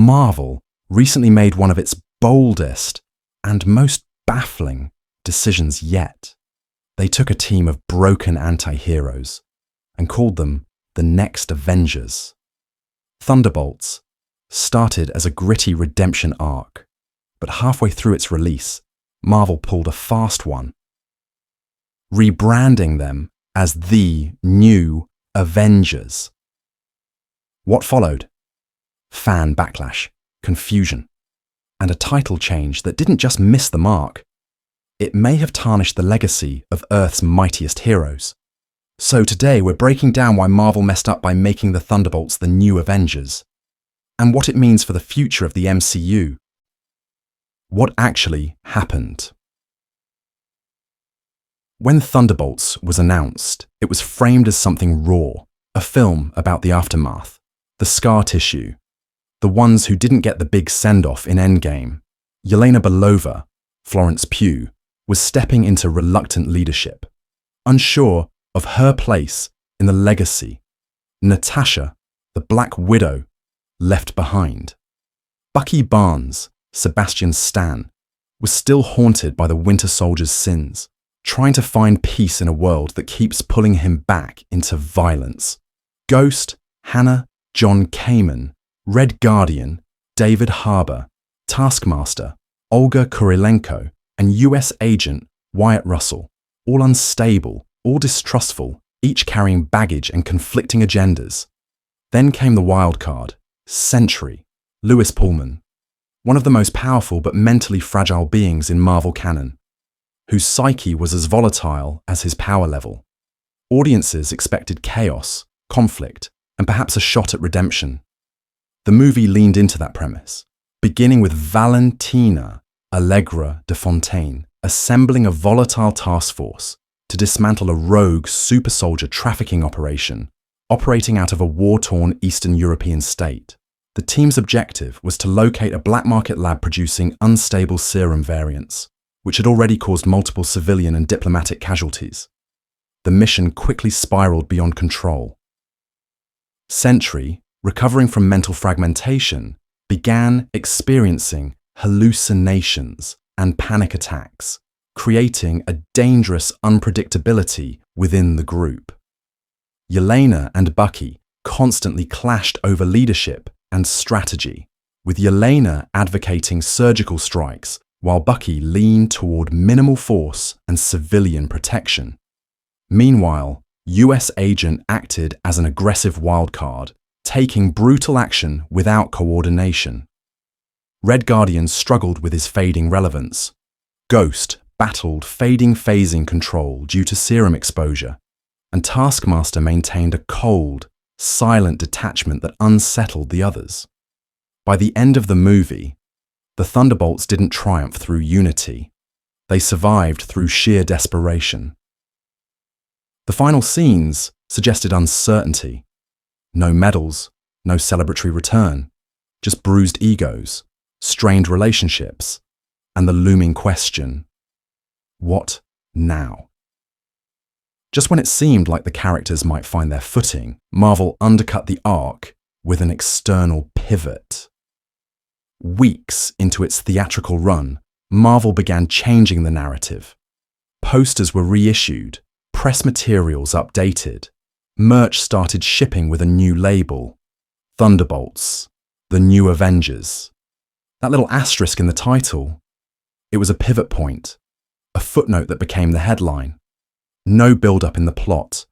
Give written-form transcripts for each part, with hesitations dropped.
Marvel recently made one of its boldest and most baffling decisions yet. They took a team of broken anti-heroes and called them the next Avengers. Thunderbolts started as a gritty redemption arc, but halfway through its release, Marvel pulled a fast one, rebranding them as the new Avengers. What followed? Fan backlash, confusion, and a title change that didn't just miss the mark. It may have tarnished the legacy of Earth's mightiest heroes. So today we're breaking down why Marvel messed up by making the Thunderbolts the new Avengers, and what it means for the future of the MCU. What actually happened? When Thunderbolts was announced, it was framed as something raw, a film about the aftermath, the scar tissue, the ones who didn't get the big send-off in Endgame. Yelena Belova, Florence Pugh, was stepping into reluctant leadership, unsure of her place in the legacy. Natasha, the Black Widow, left behind. Bucky Barnes, Sebastian Stan, was still haunted by the Winter Soldier's sins, trying to find peace in a world that keeps pulling him back into violence. Ghost, Hannah, John Kamen, Red Guardian, David Harbour, Taskmaster, Olga Kurilenko, and US Agent Wyatt Russell, all unstable, all distrustful, each carrying baggage and conflicting agendas. Then came the wild card, Sentry, Lewis Pullman, one of the most powerful but mentally fragile beings in Marvel canon, whose psyche was as volatile as his power level. Audiences expected chaos, conflict, and perhaps a shot at redemption. The movie leaned into that premise, beginning with Valentina Allegra de Fontaine assembling a volatile task force to dismantle a rogue super soldier trafficking operation operating out of a war-torn Eastern European state. The team's objective was to locate a black market lab producing unstable serum variants, which had already caused multiple civilian and diplomatic casualties. The mission quickly spiraled beyond control. Sentry, recovering from mental fragmentation, began experiencing hallucinations and panic attacks, creating a dangerous unpredictability within the group. Yelena and Bucky constantly clashed over leadership and strategy, with Yelena advocating surgical strikes while Bucky leaned toward minimal force and civilian protection. Meanwhile, US Agent acted as an aggressive wildcard, taking brutal action without coordination. Red Guardian struggled with his fading relevance. Ghost battled fading phasing control due to serum exposure, and Taskmaster maintained a cold, silent detachment that unsettled the others. By the end of the movie, the Thunderbolts didn't triumph through unity. They survived through sheer desperation. The final scenes suggested uncertainty. No medals, no celebratory return, just bruised egos, strained relationships, and the looming question, what now? Just when it seemed like the characters might find their footing, Marvel undercut the arc with an external pivot. Weeks into its theatrical run, Marvel began changing the narrative. Posters were reissued, press materials updated, merch started shipping with a new label, Thunderbolts, the new Avengers. That little asterisk in the title, it was a pivot point, a footnote that became the headline. No build-up in the plot,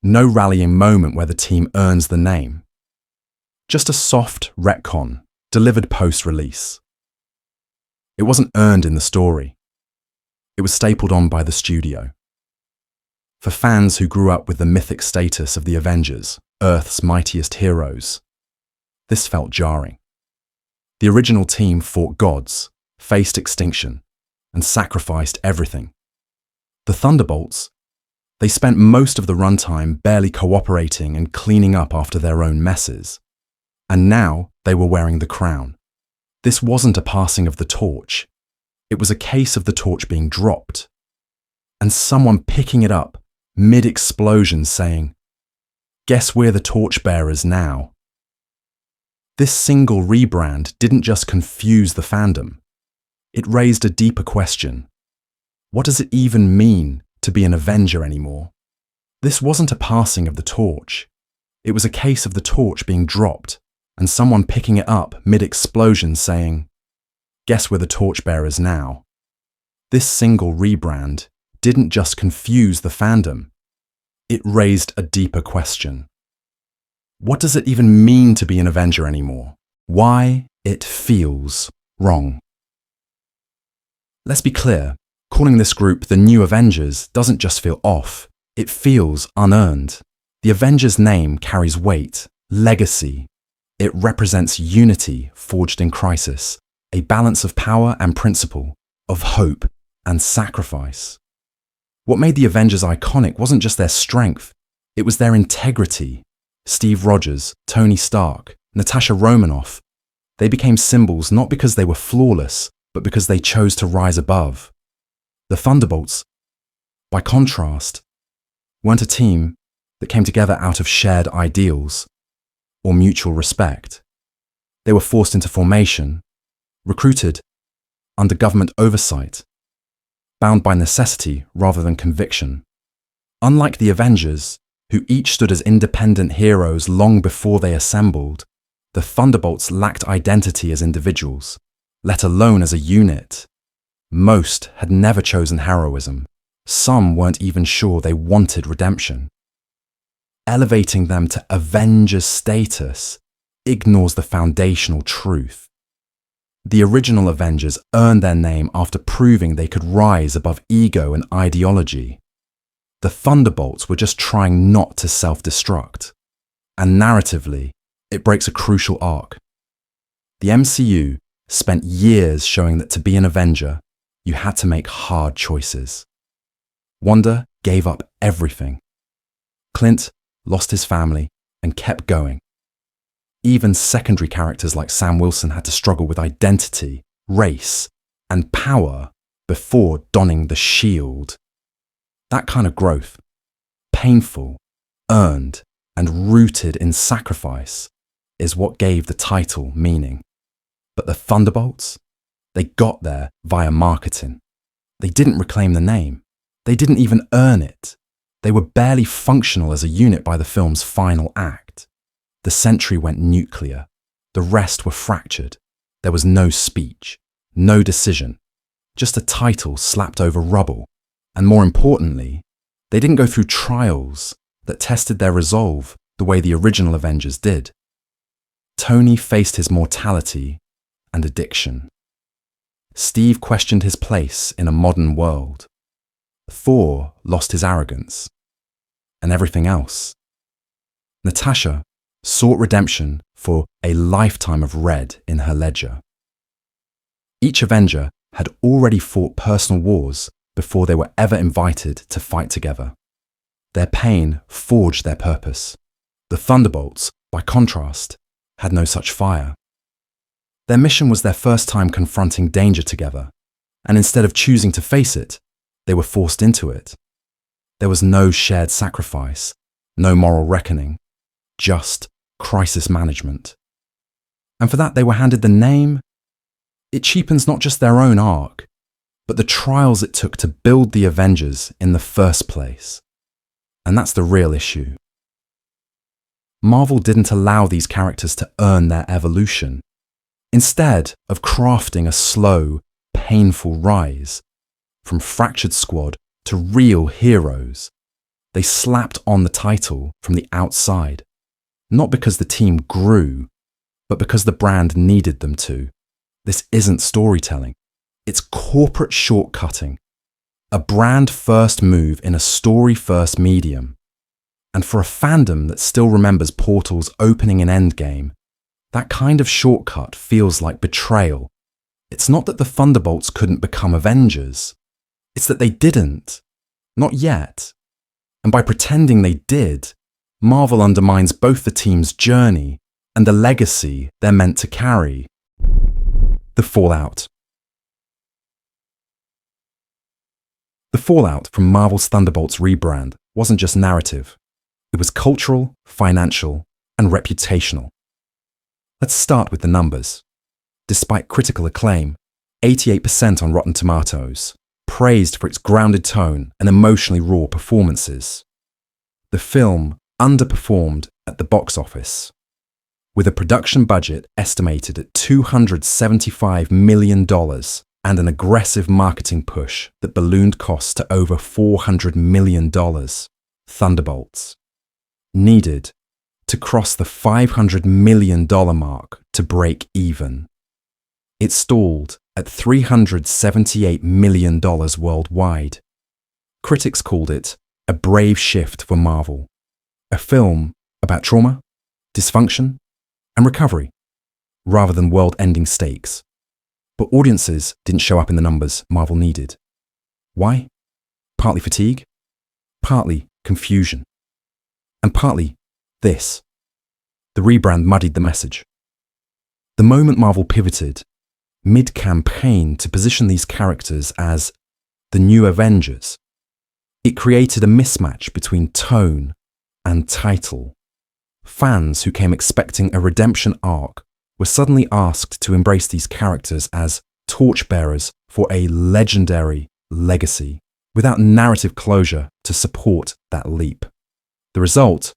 no rallying moment where the team earns the name. Just a soft retcon, delivered post-release. It wasn't earned in the story. It was stapled on by the studio. For fans who grew up with the mythic status of the Avengers, Earth's mightiest heroes, this felt jarring. The original team fought gods, faced extinction, and sacrificed everything. The Thunderbolts, they spent most of the runtime barely cooperating and cleaning up after their own messes. And now they were wearing the crown. This wasn't a passing of the torch. It was a case of the torch being dropped, and someone picking it up mid-explosion saying, "Guess we're the torchbearers now." This single rebrand didn't just confuse the fandom. It raised a deeper question. What does it even mean to be an Avenger anymore? This wasn't a passing of the torch. It was a case of the torch being dropped and someone picking it up mid-explosion saying, "Guess we're the torchbearers now." This single rebrand didn't just confuse the fandom. It raised a deeper question. What does it even mean to be an Avenger anymore? Why it feels wrong. Let's be clear, calling this group the New Avengers doesn't just feel off, it feels unearned. The Avengers name carries weight, legacy. It represents unity forged in crisis, a balance of power and principle, of hope and sacrifice. What made the Avengers iconic wasn't just their strength, it was their integrity. Steve Rogers, Tony Stark, Natasha Romanoff, they became symbols not because they were flawless, but because they chose to rise above. The Thunderbolts, by contrast, weren't a team that came together out of shared ideals or mutual respect. They were forced into formation, recruited under government oversight, bound by necessity rather than conviction. Unlike the Avengers, who each stood as independent heroes long before they assembled, the Thunderbolts lacked identity as individuals, let alone as a unit. Most had never chosen heroism. Some weren't even sure they wanted redemption. Elevating them to Avengers status ignores the foundational truth. The original Avengers earned their name after proving they could rise above ego and ideology. The Thunderbolts were just trying not to self-destruct. And narratively, it breaks a crucial arc. The MCU spent years showing that to be an Avenger, you had to make hard choices. Wanda gave up everything. Clint lost his family and kept going. Even secondary characters like Sam Wilson had to struggle with identity, race, and power before donning the shield. That kind of growth, painful, earned, and rooted in sacrifice, is what gave the title meaning. But the Thunderbolts, they got there via marketing. They didn't reclaim the name. They didn't even earn it. They were barely functional as a unit by the film's final act. The Sentry went nuclear. The rest were fractured. There was no speech, no decision, just a title slapped over rubble. And more importantly, they didn't go through trials that tested their resolve the way the original Avengers did. Tony faced his mortality and addiction. Steve questioned his place in a modern world. Thor lost his arrogance. And everything else. Natasha sought redemption for a lifetime of red in her ledger. Each Avenger had already fought personal wars before they were ever invited to fight together. Their pain forged their purpose. The Thunderbolts, by contrast, had no such fire. Their mission was their first time confronting danger together, and instead of choosing to face it, they were forced into it. There was no shared sacrifice, no moral reckoning, just crisis management. And for that they were handed the name. It cheapens not just their own arc, but the trials it took to build the Avengers in the first place. And that's the real issue. Marvel didn't allow these characters to earn their evolution. Instead of crafting a slow, painful rise, from fractured squad to real heroes, they slapped on the title from the outside, not because the team grew, but because the brand needed them to. This isn't storytelling. It's corporate shortcutting, a brand-first move in a story-first medium. And for a fandom that still remembers Portal's opening and endgame, that kind of shortcut feels like betrayal. It's not that the Thunderbolts couldn't become Avengers. It's that they didn't. Not yet. And by pretending they did, Marvel undermines both the team's journey and the legacy they're meant to carry. The fallout. The fallout from Marvel's Thunderbolts rebrand wasn't just narrative. It was cultural, financial, and reputational. Let's start with the numbers. Despite critical acclaim, 88% on Rotten Tomatoes, praised for its grounded tone and emotionally raw performances. The film underperformed at the box office, with a production budget estimated at $275 million and an aggressive marketing push that ballooned costs to over $400 million. Thunderbolts needed to cross the $500 million mark to break even. It stalled at $378 million worldwide. Critics called it a brave shift for Marvel, a film about trauma, dysfunction, and recovery, rather than world-ending stakes. But audiences didn't show up in the numbers Marvel needed. Why? Partly fatigue, partly confusion, and partly this. The rebrand muddied the message. The moment Marvel pivoted, mid-campaign, to position these characters as the new Avengers, it created a mismatch between tone and title. Fans who came expecting a redemption arc were suddenly asked to embrace these characters as torchbearers for a legendary legacy, without narrative closure to support that leap. The result?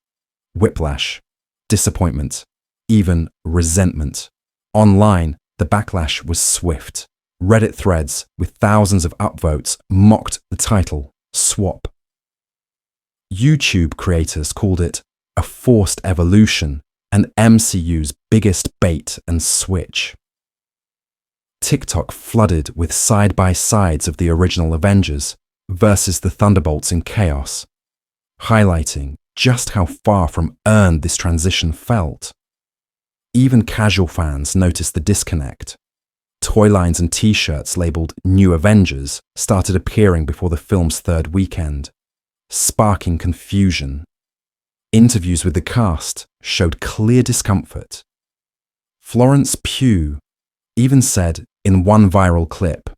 Whiplash, disappointment, even resentment. Online, the backlash was swift. Reddit threads with thousands of upvotes mocked the title swap. YouTube creators called it a forced evolution and MCU's biggest bait and switch. TikTok flooded with side-by-sides of the original Avengers versus the Thunderbolts in chaos, highlighting just how far from earned this transition felt. Even casual fans noticed the disconnect. Toy lines and t-shirts labelled New Avengers started appearing before the film's third weekend, sparking confusion. Interviews with the cast showed clear discomfort. Florence Pugh even said in one viral clip,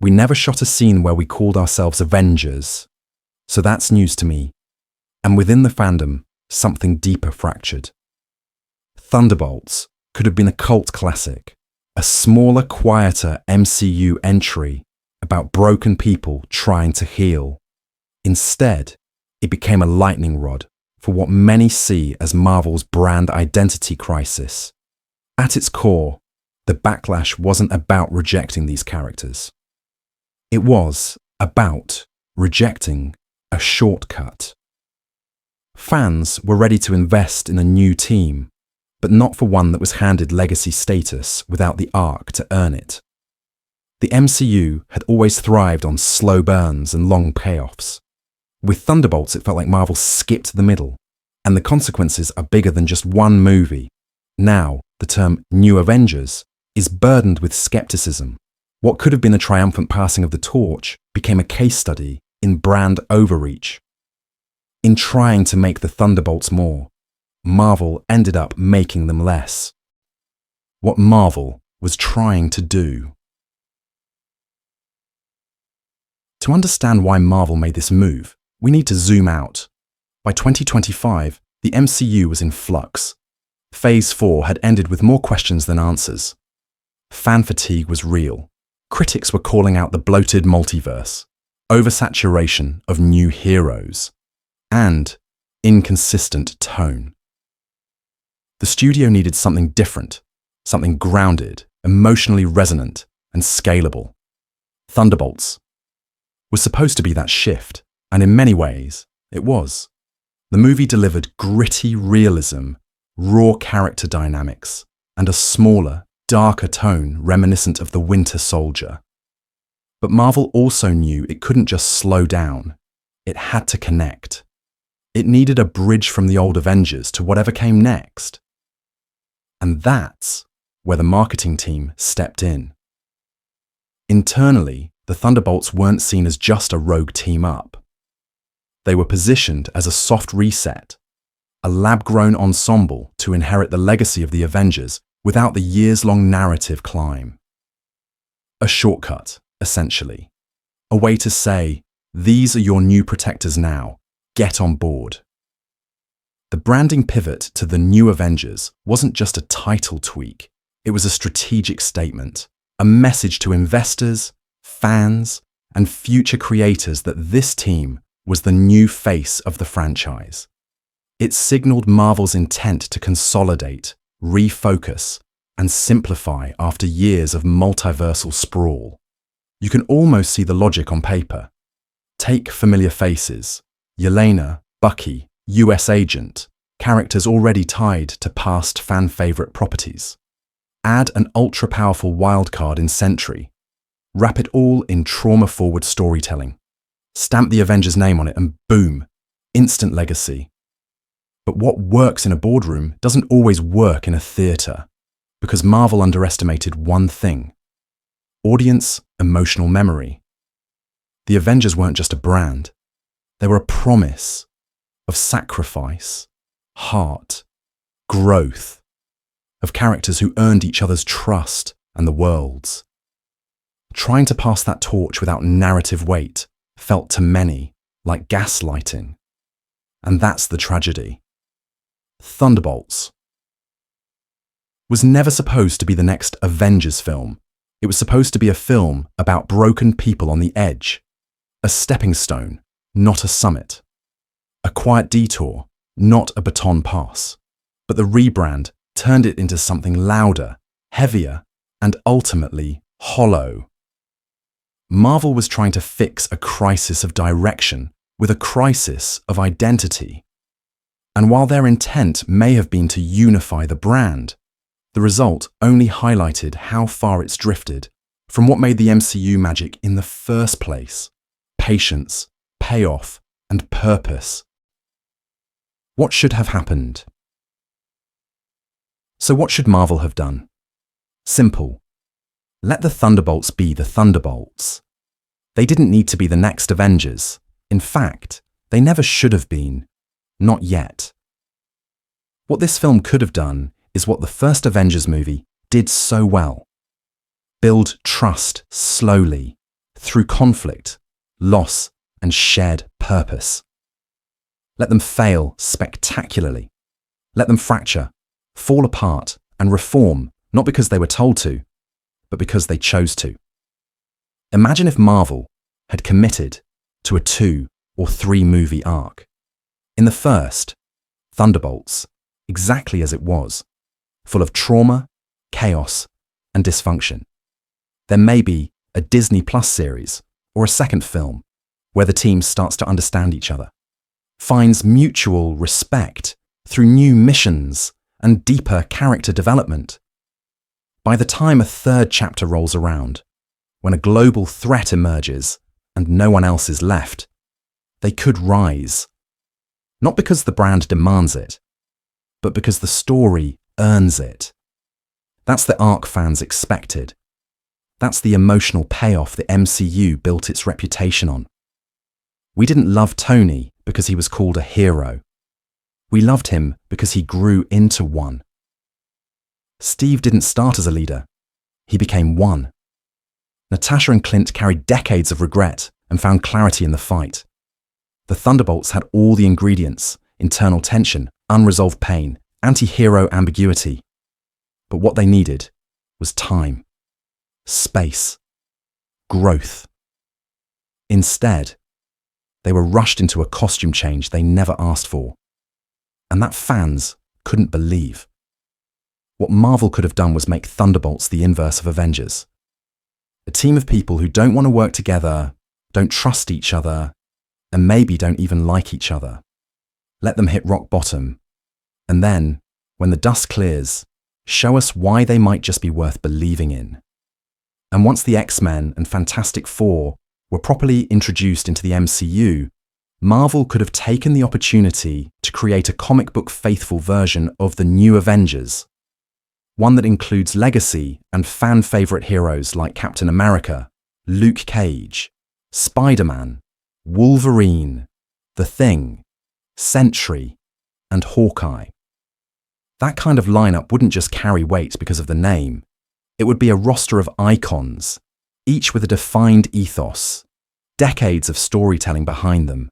"We never shot a scene where we called ourselves Avengers. So that's news to me." And within the fandom, something deeper fractured. Thunderbolts could have been a cult classic, a smaller, quieter MCU entry about broken people trying to heal. Instead, it became a lightning rod for what many see as Marvel's brand identity crisis. At its core, the backlash wasn't about rejecting these characters. It was about rejecting a shortcut. Fans were ready to invest in a new team, but not for one that was handed legacy status without the arc to earn it. The MCU had always thrived on slow burns and long payoffs. With Thunderbolts, it felt like Marvel skipped the middle, and the consequences are bigger than just one movie. Now, the term New Avengers is burdened with skepticism. What could have been a triumphant passing of the torch became a case study in brand overreach. In trying to make the Thunderbolts more, Marvel ended up making them less. What Marvel was trying to do. To understand why Marvel made this move, we need to zoom out. By 2025, the MCU was in flux. Phase 4 had ended with more questions than answers. Fan fatigue was real. Critics were calling out the bloated multiverse, oversaturation of new heroes, and inconsistent tone. The studio needed something different, something grounded, emotionally resonant, and scalable. Thunderbolts was supposed to be that shift, and in many ways, it was. The movie delivered gritty realism, raw character dynamics, and a smaller, darker tone reminiscent of the Winter Soldier. But Marvel also knew it couldn't just slow down. It had to connect. It needed a bridge from the old Avengers to whatever came next. And that's where the marketing team stepped in. Internally, the Thunderbolts weren't seen as just a rogue team-up. They were positioned as a soft reset, a lab-grown ensemble to inherit the legacy of the Avengers without the years-long narrative climb. A shortcut, essentially. A way to say, these are your new protectors now, get on board. The branding pivot to the New Avengers wasn't just a title tweak, it was a strategic statement, a message to investors, fans, and future creators that this team was the new face of the franchise. It signaled Marvel's intent to consolidate, refocus, and simplify after years of multiversal sprawl. You can almost see the logic on paper. Take familiar faces, Yelena, Bucky, US Agent, characters already tied to past fan-favorite properties. Add an ultra-powerful wildcard in Sentry. Wrap it all in trauma-forward storytelling. Stamp the Avengers name on it and boom, instant legacy. But what works in a boardroom doesn't always work in a theatre, because Marvel underestimated one thing: audience emotional memory. The Avengers weren't just a brand, they were a promise of sacrifice, heart, growth, of characters who earned each other's trust and the world's. Trying to pass that torch without narrative weight felt to many like gaslighting. And that's the tragedy. Thunderbolts was never supposed to be the next Avengers film. It was supposed to be a film about broken people on the edge. A stepping stone, not a summit. A quiet detour, not a baton pass. But the rebrand turned it into something louder, heavier, and ultimately hollow. Marvel was trying to fix a crisis of direction with a crisis of identity. And while their intent may have been to unify the brand, the result only highlighted how far it's drifted from what made the MCU magic in the first place: patience, payoff, and purpose. What should have happened? So what should Marvel have done? Simple. Let the Thunderbolts be the Thunderbolts. They didn't need to be the next Avengers. In fact, they never should have been. Not yet. What this film could have done is what the first Avengers movie did so well. Build trust slowly, through conflict, loss, and shared purpose. Let them fail spectacularly. Let them fracture, fall apart, and reform, not because they were told to, but because they chose to. Imagine if Marvel had committed to a 2 or 3 movie arc. In the first, Thunderbolts, exactly as it was, full of trauma, chaos, and dysfunction. There may be a Disney Plus series or a second film where the team starts to understand each other, finds mutual respect through new missions and deeper character development. By the time a third chapter rolls around, when a global threat emerges and no one else is left, they could rise. Not because the brand demands it, but because the story earns it. That's the arc fans expected. That's the emotional payoff the MCU built its reputation on. We didn't love Tony because he was called a hero. We loved him because he grew into one. Steve didn't start as a leader. He became one. Natasha and Clint carried decades of regret and found clarity in the fight. The Thunderbolts had all the ingredients: internal tension, unresolved pain, anti-hero ambiguity. But what they needed was time, space, growth. Instead, they were rushed into a costume change they never asked for, and that fans couldn't believe. What Marvel could have done was make Thunderbolts the inverse of Avengers. A team of people who don't want to work together, don't trust each other, and maybe don't even like each other. Let them hit rock bottom, and then, when the dust clears, show us why they might just be worth believing in. And once the X-Men and Fantastic Four were properly introduced into the MCU, Marvel could have taken the opportunity to create a comic book faithful version of the New Avengers, one that includes legacy and fan-favorite heroes like Captain America, Luke Cage, Spider-Man, Wolverine, The Thing, Sentry, and Hawkeye. That kind of lineup wouldn't just carry weight because of the name. It would be a roster of icons, each with a defined ethos, decades of storytelling behind them,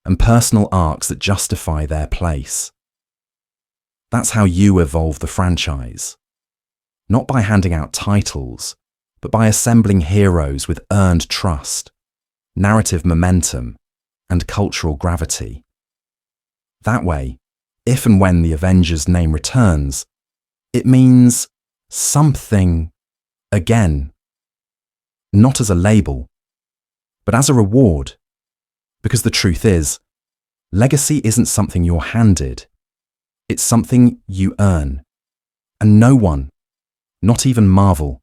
and personal arcs that justify their place. That's how you evolve the franchise. Not by handing out titles, but by assembling heroes with earned trust, narrative momentum, and cultural gravity. That way, if and when the Avengers name returns, it means something again. Not as a label, but as a reward. Because the truth is, legacy isn't something you're handed. It's something you earn. And no one, not even Marvel,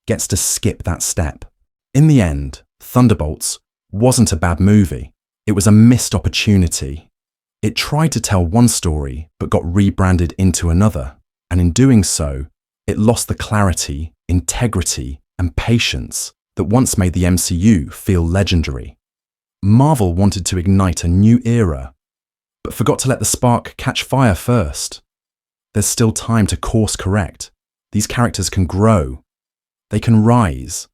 gets to skip that step. In the end, Thunderbolts wasn't a bad movie. It was a missed opportunity. It tried to tell one story, but got rebranded into another. And in doing so, it lost the clarity, integrity, and patience that once made the MCU feel legendary. Marvel wanted to ignite a new era, but forgot to let the spark catch fire first. There's still time to course correct. These characters can grow. They can rise,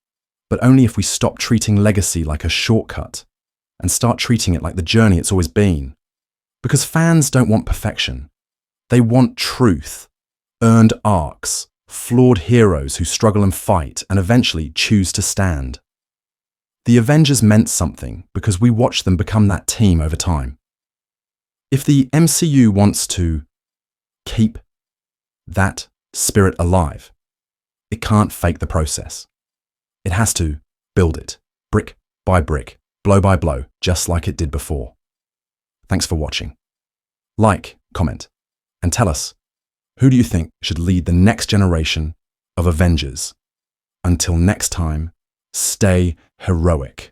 but only if we stop treating legacy like a shortcut and start treating it like the journey it's always been. Because fans don't want perfection. They want truth, earned arcs, flawed heroes who struggle and fight and eventually choose to stand. The Avengers meant something because we watched them become that team over time. If the MCU wants to keep that spirit alive, it can't fake the process. It has to build it, brick by brick, blow by blow, just like it did before. Thanks for watching. Like, comment, and tell us, who do you think should lead the next generation of Avengers? Until next time, stay heroic.